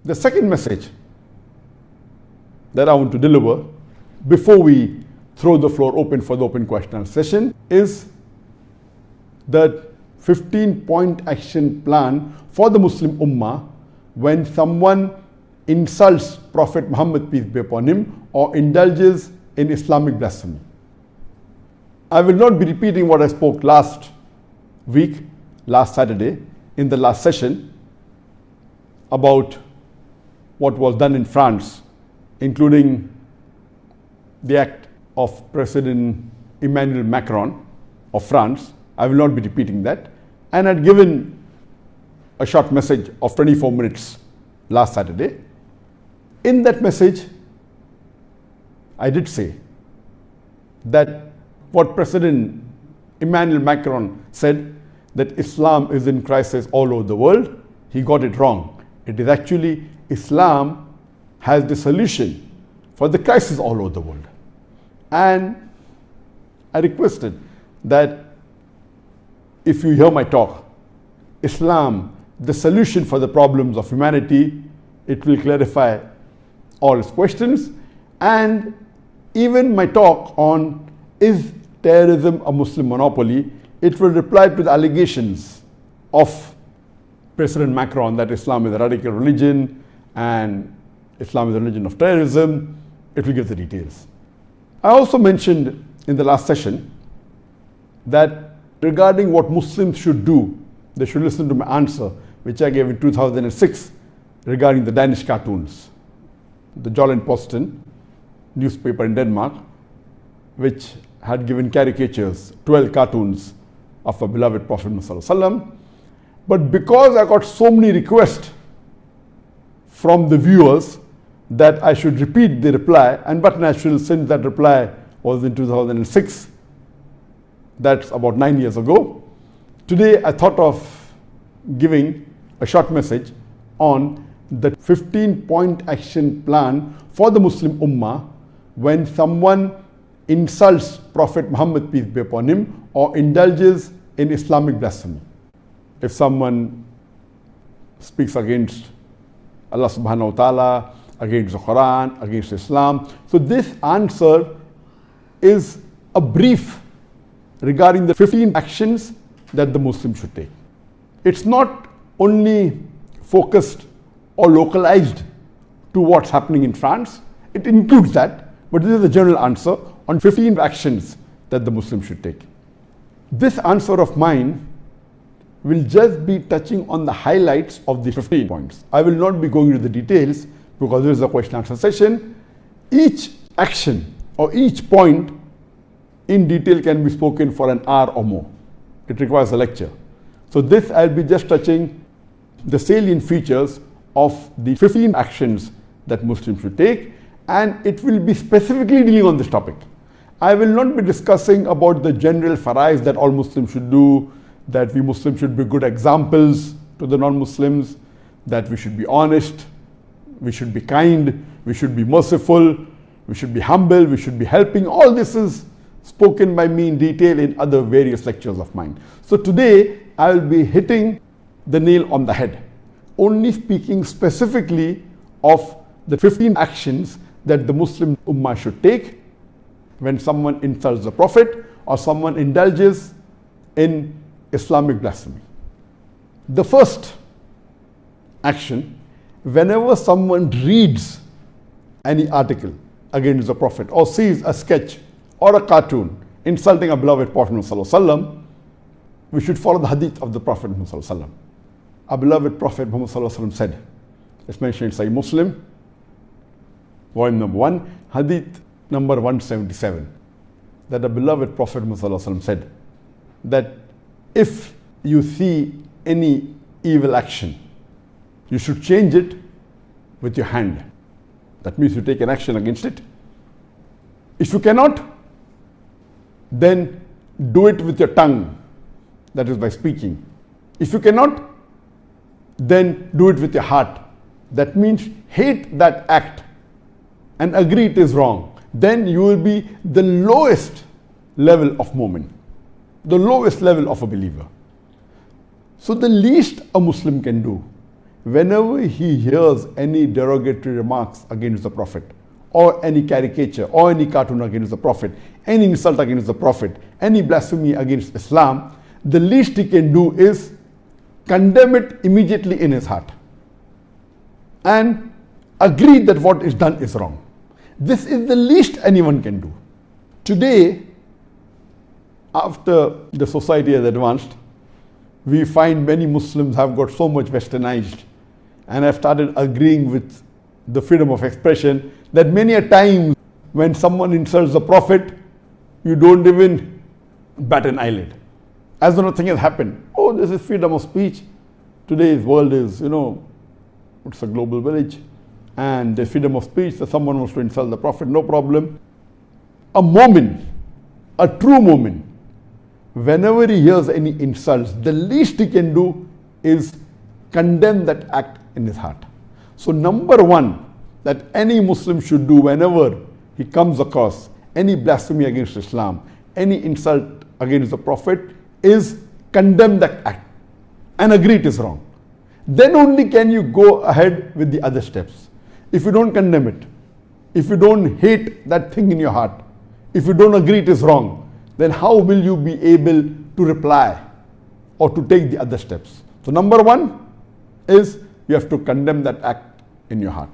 The second message that I want to deliver before we throw the floor open for the open question session is the 15-point action plan for the Muslim Ummah when someone insults Prophet Muhammad, peace be upon him, or indulges in Islamic blasphemy. I will not be repeating what I spoke last week, last Saturday, in the last session about what was done in France, including the act of President Emmanuel Macron of France. I will not be repeating that. And I had given a short message of 24 minutes last Saturday. In that message, I did say that what President Emmanuel Macron said, that Islam is in crisis all over the world, he got it wrong. It is actually Islam has the solution for the crisis all over the world. And I requested that if you hear my talk, Islam, the solution for the problems of humanity, it will clarify all its questions. And even my talk on is terrorism a Muslim monopoly, it will reply to the allegations of President Macron that Islam is a radical religion and Islam is a religion of terrorism. It will give the details. I also mentioned in the last session that regarding what Muslims should do, they should listen to my answer, which I gave in 2006 regarding the Danish cartoons. The Jyllands-Posten newspaper in Denmark, which had given caricatures, 12 cartoons of a beloved Prophet Muhammad. But because I got so many requests from the viewers that I should repeat the reply, and but natural, since that reply was in 2006, that's about 9 years ago. Today I thought of giving a short message on the 15-point action plan for the Muslim Ummah when someone insults Prophet Muhammad, peace be upon him, or indulges in Islamic blasphemy. If someone speaks against Allah subhanahu wa ta'ala, against the Quran, against Islam. So this answer is a brief regarding the 15 actions that the Muslim should take. It's not only focused or localized to what's happening in France. It includes that, but this is the general answer on 15 actions that the Muslim should take. This answer of mine will just be touching on the highlights of the 15 points. I will not be going into the details because this is a question answer session. Each action or each point in detail can be spoken for an hour or more. It requires a lecture. So this I'll be just touching the salient features of the 15 actions that Muslims should take, and it will be specifically dealing on this topic. I will not be discussing about the general farais that all Muslims should do, that we Muslims should be good examples to the non-Muslims, that we should be honest, we should be kind, we should be merciful, we should be humble, we should be helping. All this is spoken by me in detail in other various lectures of mine. So today I will be hitting the nail on the head, only speaking specifically of the 15 actions that the Muslim Ummah should take when someone insults the Prophet or someone indulges in Islamic blasphemy. The first action, whenever someone reads any article against the Prophet or sees a sketch or a cartoon insulting a beloved Prophet Muhammad, we should follow the hadith of the Prophet Muhammad. Our beloved Prophet Muhammad said, it's mentioned in Sahih Muslim, volume number 1, hadith number 177, that the beloved Prophet Muhammad said that if you see any evil action, you should change it with your hand. That means you take an action against it. If you cannot, then do it with your tongue, that is by speaking. If you cannot, then do it with your heart. That means hate that act and agree it is wrong. Then you will be the lowest level of mu'min, the lowest level of a believer. So the least a Muslim can do whenever he hears any derogatory remarks against the Prophet, or any caricature, or any cartoon against the Prophet, any insult against the Prophet, any blasphemy against Islam, the least he can do is condemn it immediately in his heart and agree that what is done is wrong. This is the least anyone can do. Today, after the society has advanced, we find many Muslims have got so much westernized and have started agreeing with the freedom of expression that many a time when someone insults the Prophet, you don't even bat an eyelid, as though nothing has happened. Oh, this is freedom of speech. Today's world is, it's a global village, and there's freedom of speech, that someone wants to insult the Prophet, no problem. A moment, a true moment, whenever he hears any insults, the least he can do is condemn that act in his heart. So number one that any Muslim should do whenever he comes across any blasphemy against Islam, any insult against the Prophet, is condemn that act and agree it is wrong. Then only can you go ahead with the other steps. If you don't condemn it, if you don't hate that thing in your heart, if you don't agree it is wrong, then how will you be able to reply or to take the other steps? So number one is you have to condemn that act in your heart.